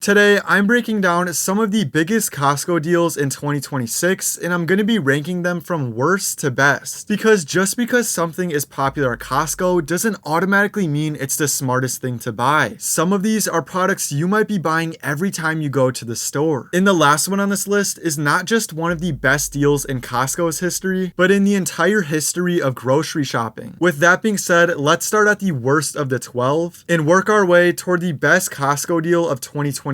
Today, I'm breaking down some of the biggest Costco deals in 2026, and I'm going to be ranking them from worst to best. Because just because something is popular at Costco doesn't automatically mean it's the smartest thing to buy. Some of these are products you might be buying every time you go to the store. And the last one on this list is not just one of the best deals in Costco's history, but in the entire history of grocery shopping. With that being said, let's start at the worst of the 12 and work our way toward the best Costco deal of 2026.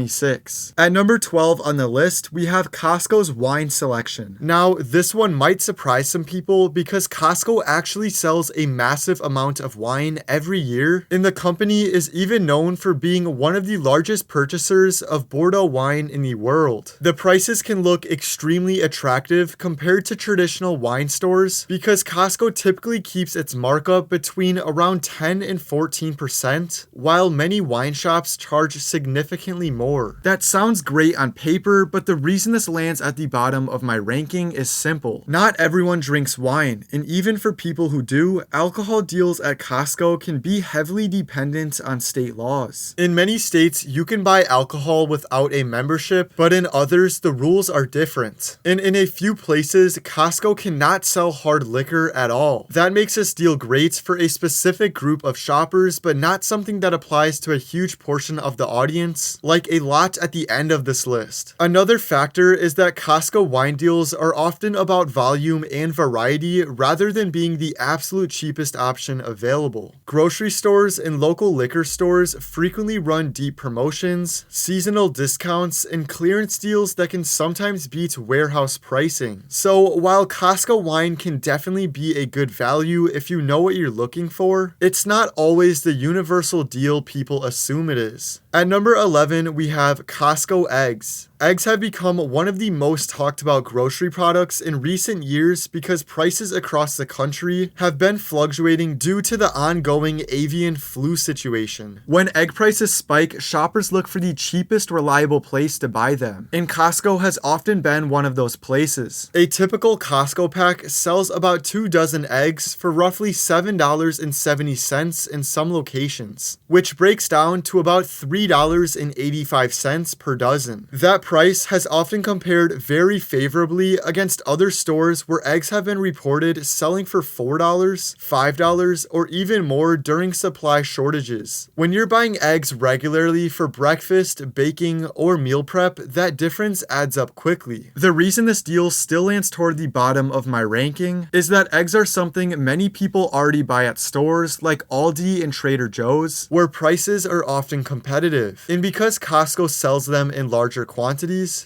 At number 12 on the list, we have Costco's wine selection. Now, this one might surprise some people because Costco actually sells a massive amount of wine every year, and the company is even known for being one of the largest purchasers of Bordeaux wine in the world. The prices can look extremely attractive compared to traditional wine stores because Costco typically keeps its markup between around 10 and 14%, while many wine shops charge significantly more. That sounds great on paper, but the reason this lands at the bottom of my ranking is simple. Not everyone drinks wine, and even for people who do, alcohol deals at Costco can be heavily dependent on state laws. In many states, you can buy alcohol without a membership, but in others, the rules are different. And in a few places, Costco cannot sell hard liquor at all. That makes this deal great for a specific group of shoppers, but not something that applies to a huge portion of the audience, like a lot at the end of this list. Another factor is that Costco wine deals are often about volume and variety rather than being the absolute cheapest option available. Grocery stores and local liquor stores frequently run deep promotions, seasonal discounts, and clearance deals that can sometimes beat warehouse pricing. So while Costco wine can definitely be a good value if you know what you're looking for, it's not always the universal deal people assume it is. At number 11, we have Costco eggs. Eggs have become one of the most talked about grocery products in recent years because prices across the country have been fluctuating due to the ongoing avian flu situation. When egg prices spike, shoppers look for the cheapest reliable place to buy them, and Costco has often been one of those places. A typical Costco pack sells about 2 dozen eggs for roughly $7.70 in some locations, which breaks down to about $3.85 per dozen. That price has often compared very favorably against other stores where eggs have been reported selling for $4, $5, or even more during supply shortages. When you're buying eggs regularly for breakfast, baking, or meal prep, that difference adds up quickly. The reason this deal still lands toward the bottom of my ranking is that eggs are something many people already buy at stores like Aldi and Trader Joe's, where prices are often competitive. And because Costco sells them in larger quantities,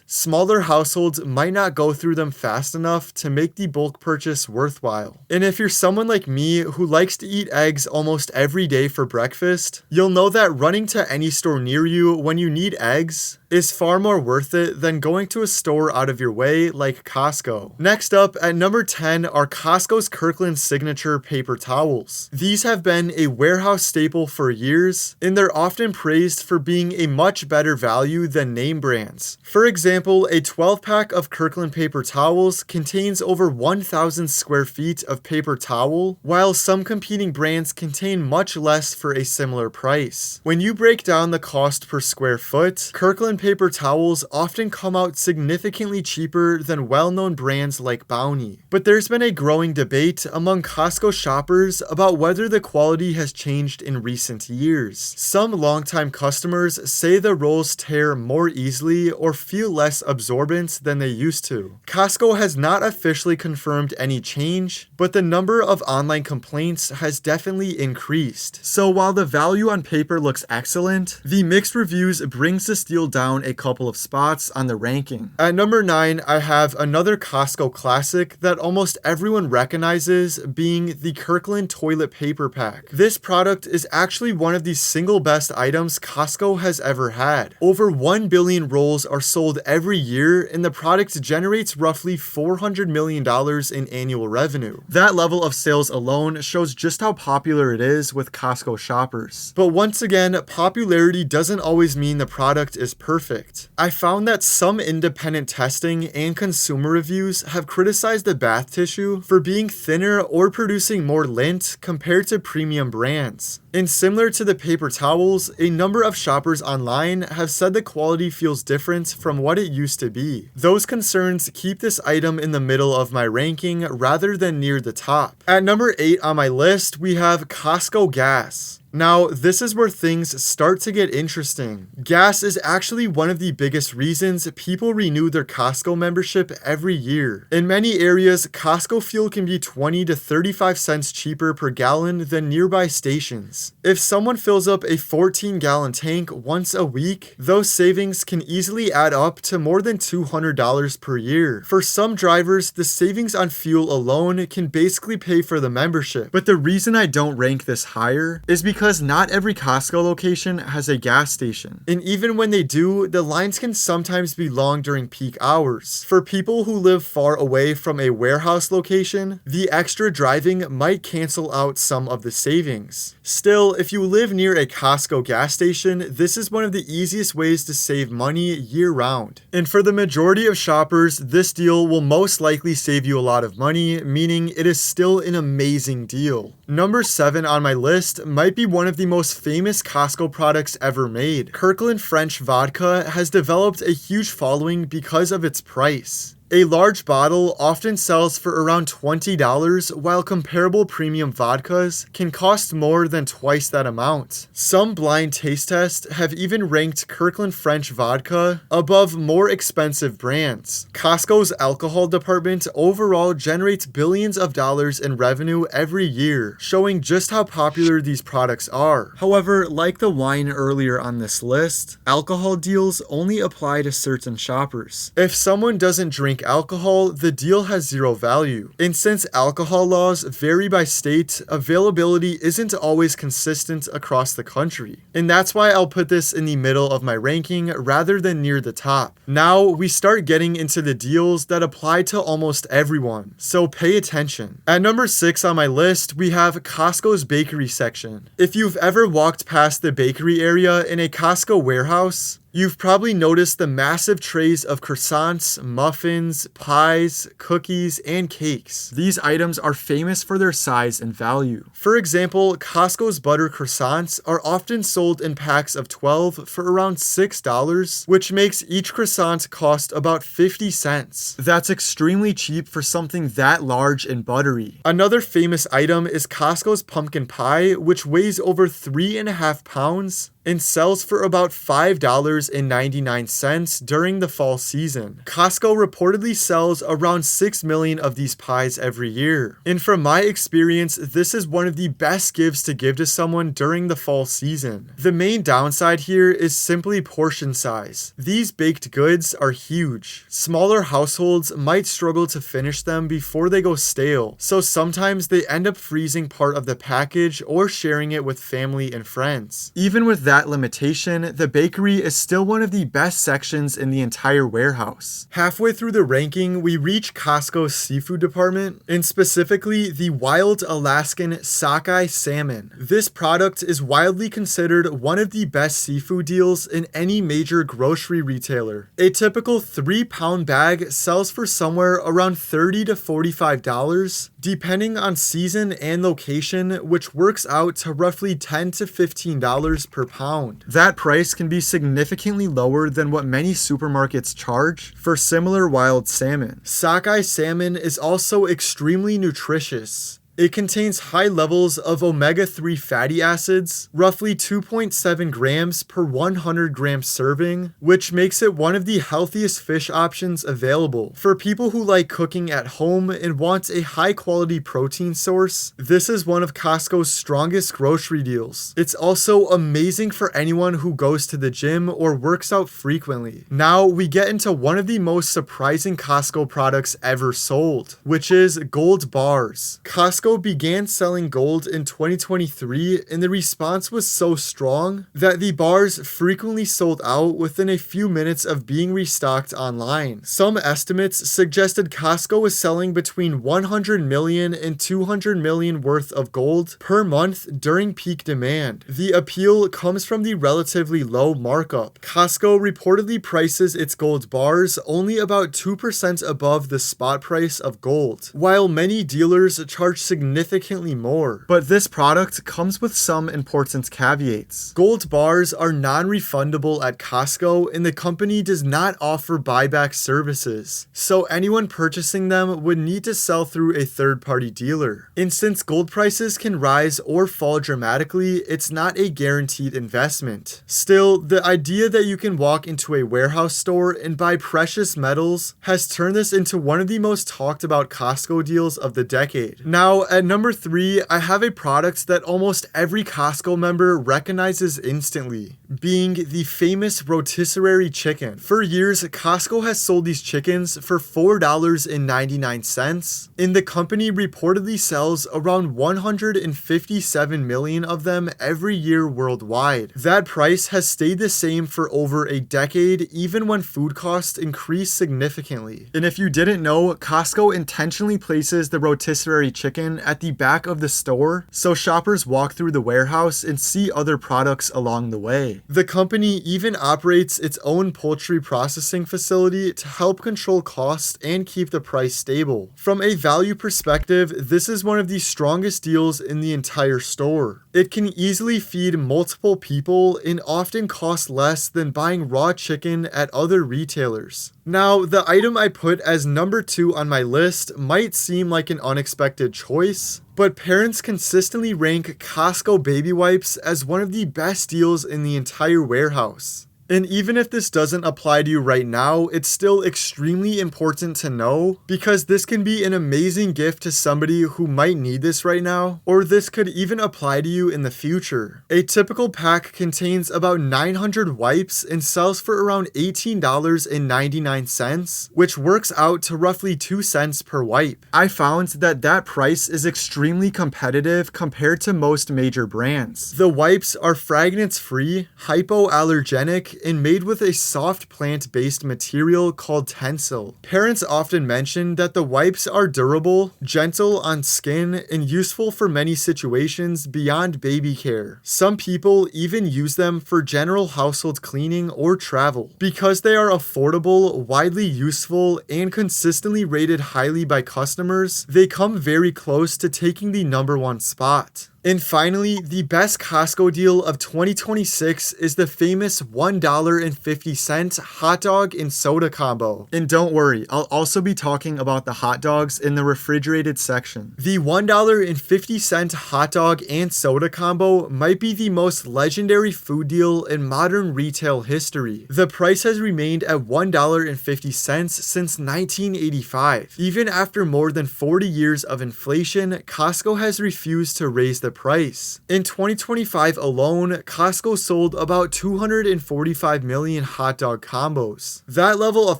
smaller households might not go through them fast enough to make the bulk purchase worthwhile. And if you're someone like me who likes to eat eggs almost every day for breakfast, you'll know that running to any store near you when you need eggs is far more worth it than going to a store out of your way like Costco. Next up, at number 10 are Costco's Kirkland Signature paper towels. These have been a warehouse staple for years, and they're often praised for being a much better value than name brands. For example, a 12-pack of Kirkland paper towels contains over 1,000 square feet of paper towel, while some competing brands contain much less for a similar price. When you break down the cost per square foot, Kirkland paper towels often come out significantly cheaper than well-known brands like Bounty. But there's been a growing debate among Costco shoppers about whether the quality has changed in recent years. Some longtime customers say the rolls tear more easily or feel less absorbent than they used to. Costco has not officially confirmed any change, but the number of online complaints has definitely increased. So while the value on paper looks excellent, the mixed reviews brings this deal down a couple of spots on the ranking. At number 9, I have another Costco classic that almost everyone recognizes, being the Kirkland toilet paper pack. This product is actually one of the single best items Costco has ever had. Over 1 billion rolls are are sold every year, and the product generates roughly $400 million in annual revenue. That level of sales alone shows just how popular it is with Costco shoppers. But once again, popularity doesn't always mean the product is perfect. I found that some independent testing and consumer reviews have criticized the bath tissue for being thinner or producing more lint compared to premium brands. And similar to the paper towels, a number of shoppers online have said the quality feels different from what it used to be. Those concerns keep this item in the middle of my ranking rather than near the top. At number 8 on my list, we have Costco gas. Now, this is where things start to get interesting. Gas is actually one of the biggest reasons people renew their Costco membership every year. In many areas, Costco fuel can be 20 to 35 cents cheaper per gallon than nearby stations. If someone fills up a 14-gallon tank once a week, those savings can easily add up to more than $200 per year. For some drivers, the savings on fuel alone can basically pay for the membership. But the reason I don't rank this higher is because not every Costco location has a gas station. And even when they do, the lines can sometimes be long during peak hours. For people who live far away from a warehouse location, the extra driving might cancel out some of the savings. Still, if you live near a Costco gas station, this is one of the easiest ways to save money year-round. And for the majority of shoppers, this deal will most likely save you a lot of money, meaning it is still an amazing deal. Number 7 on my list might be one of the most famous Costco products ever made. Kirkland French vodka has developed a huge following because of its price. A large bottle often sells for around $20, while comparable premium vodkas can cost more than twice that amount. Some blind taste tests have even ranked Kirkland French vodka above more expensive brands. Costco's alcohol department overall generates billions of dollars in revenue every year, showing just how popular these products are. However, like the wine earlier on this list, alcohol deals only apply to certain shoppers. If someone doesn't drink alcohol, the deal has zero value. And since alcohol laws vary by state, availability isn't always consistent across the country. And that's why I'll put this in the middle of my ranking rather than near the top. Now we start getting into the deals that apply to almost everyone, so pay attention. At number 6 on my list, we have Costco's bakery section. If you've ever walked past the bakery area in a Costco warehouse, you've probably noticed the massive trays of croissants, muffins, pies, cookies, and cakes. These items are famous for their size and value. For example, Costco's butter croissants are often sold in packs of 12 for around $6, which makes each croissant cost about 50 cents. That's extremely cheap for something that large and buttery. Another famous item is Costco's pumpkin pie, which weighs over 3.5 pounds and sells for about $5.99 during the fall season. Costco reportedly sells around 6 million of these pies every year. And from my experience, this is one of the best gifts to give to someone during the fall season. The main downside here is simply portion size. These baked goods are huge. Smaller households might struggle to finish them before they go stale, so sometimes they end up freezing part of the package or sharing it with family and friends. Even with that limitation, the bakery is still one of the best sections in the entire warehouse. Halfway through the ranking, we reach Costco's seafood department, and specifically the wild Alaskan sockeye salmon. This product is widely considered one of the best seafood deals in any major grocery retailer. A typical 3-pound bag sells for somewhere around $30 to $45, depending on season and location, which works out to roughly $10 to $15 per pound. That price can be significantly lower than what many supermarkets charge for similar wild salmon. Sockeye salmon is also extremely nutritious. It contains high levels of omega-3 fatty acids, roughly 2.7 grams per 100 gram serving, which makes it one of the healthiest fish options available. For people who like cooking at home and want a high-quality protein source, this is one of Costco's strongest grocery deals. It's also amazing for anyone who goes to the gym or works out frequently. Now we get into one of the most surprising Costco products ever sold, which is Gold bars. Costco Costco began selling gold in 2023, and the response was so strong that the bars frequently sold out within a few minutes of being restocked online. Some estimates suggested Costco was selling between 100 million and 200 million worth of gold per month during peak demand. The appeal comes from the relatively low markup. Costco reportedly prices its gold bars only about 2% above the spot price of gold, while many dealers charge significantly more. But this product comes with some important caveats. Gold bars are non-refundable at Costco, and the company does not offer buyback services, so anyone purchasing them would need to sell through a third-party dealer. And since gold prices can rise or fall dramatically, it's not a guaranteed investment. Still, the idea that you can walk into a warehouse store and buy precious metals has turned this into one of the most talked about Costco deals of the decade. Now, at number 3, I have a product that almost every Costco member recognizes instantly, being the famous rotisserie chicken. For years, Costco has sold these chickens for $4.99, and the company reportedly sells around 157 million of them every year worldwide. That price has stayed the same for over a decade, even when food costs increase significantly. And if you didn't know, Costco intentionally places the rotisserie chicken at the back of the store so shoppers walk through the warehouse and see other products along the way. The company even operates its own poultry processing facility to help control costs and keep the price stable. From a value perspective, this is one of the strongest deals in the entire store. It can easily feed multiple people and often costs less than buying raw chicken at other retailers. Now, the item I put as number 2 on my list might seem like an unexpected choice, but parents consistently rank Costco baby wipes as one of the best deals in the entire warehouse. And even if this doesn't apply to you right now, it's still extremely important to know, because this can be an amazing gift to somebody who might need this right now, or this could even apply to you in the future. A typical pack contains about 900 wipes and sells for around $18.99, which works out to roughly 2 cents per wipe. I found that price is extremely competitive compared to most major brands. The wipes are fragrance-free, hypoallergenic, and made with a soft plant-based material called tencel. Parents often mention that the wipes are durable, gentle on skin, and useful for many situations beyond baby care. Some people even use them for general household cleaning or travel. Because they are affordable, widely useful, and consistently rated highly by customers, they come very close to taking the number 1 spot. And finally, the best Costco deal of 2026 is the famous $1.50 hot dog and soda combo. And don't worry, I'll also be talking about the hot dogs in the refrigerated section. The $1.50 hot dog and soda combo might be the most legendary food deal in modern retail history. The price has remained at $1.50 since 1985. Even after more than 40 years of inflation, Costco has refused to raise the price. In 2025 alone, Costco sold about 245 million hot dog combos. That level of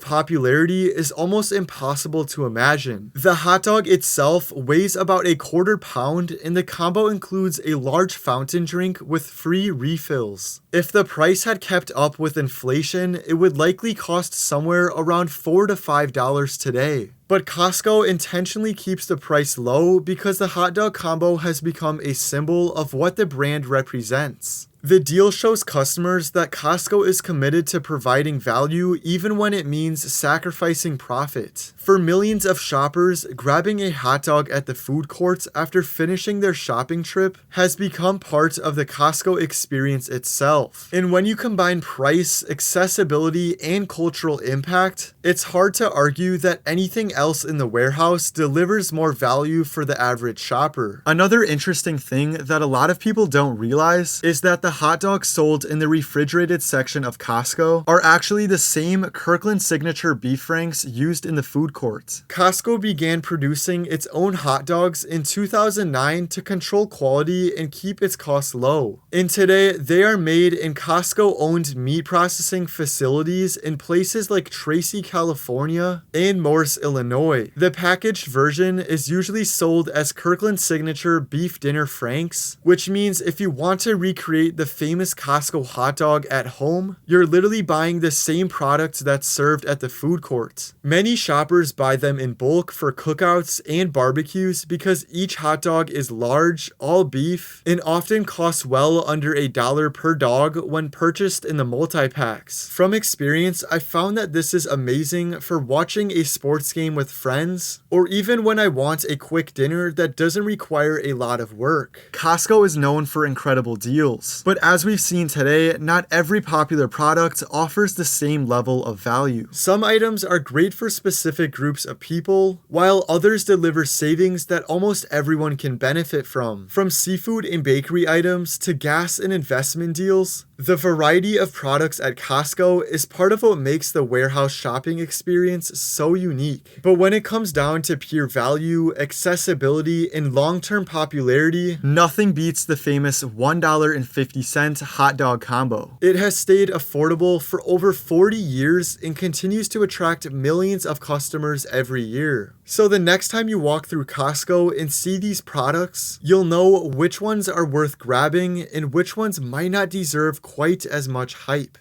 popularity is almost impossible to imagine. The hot dog itself weighs about a quarter pound, and the combo includes a large fountain drink with free refills. If the price had kept up with inflation, it would likely cost somewhere around $4 to $5 today. But Costco intentionally keeps the price low because the hot dog combo has become a symbol of what the brand represents. The deal shows customers that Costco is committed to providing value even when it means sacrificing profit. For millions of shoppers, grabbing a hot dog at the food court after finishing their shopping trip has become part of the Costco experience itself. And when you combine price, accessibility, and cultural impact, it's hard to argue that anything else in the warehouse delivers more value for the average shopper. Another interesting thing that a lot of people don't realize is that the the hot dogs sold in the refrigerated section of Costco are actually the same Kirkland Signature beef franks used in the food court. Costco began producing its own hot dogs in 2009 to control quality and keep its costs low. And today, they are made in Costco-owned meat processing facilities in places like Tracy, California, and Morris, Illinois. The packaged version is usually sold as Kirkland Signature Beef Dinner Franks, which means if you want to recreate the famous Costco hot dog at home, you're literally buying the same product that's served at the food court. Many shoppers buy them in bulk for cookouts and barbecues because each hot dog is large, all beef, and often costs well under $1 per dog when purchased in the multi-packs. From experience, I found that this is amazing for watching a sports game with friends, or even when I want a quick dinner that doesn't require a lot of work. Costco is known for incredible deals, but as we've seen today, not every popular product offers the same level of value. Some items are great for specific groups of people, while others deliver savings that almost everyone can benefit from. From seafood and bakery items to gas and investment deals, the variety of products at Costco is part of what makes the warehouse shopping experience so unique. But when it comes down to pure value, accessibility, and long-term popularity, nothing beats the famous $1.50 hot dog combo. It has stayed affordable for over 40 years and continues to attract millions of customers every year. So the next time you walk through Costco and see these products, you'll know which ones are worth grabbing and which ones might not deserve quite as much hype.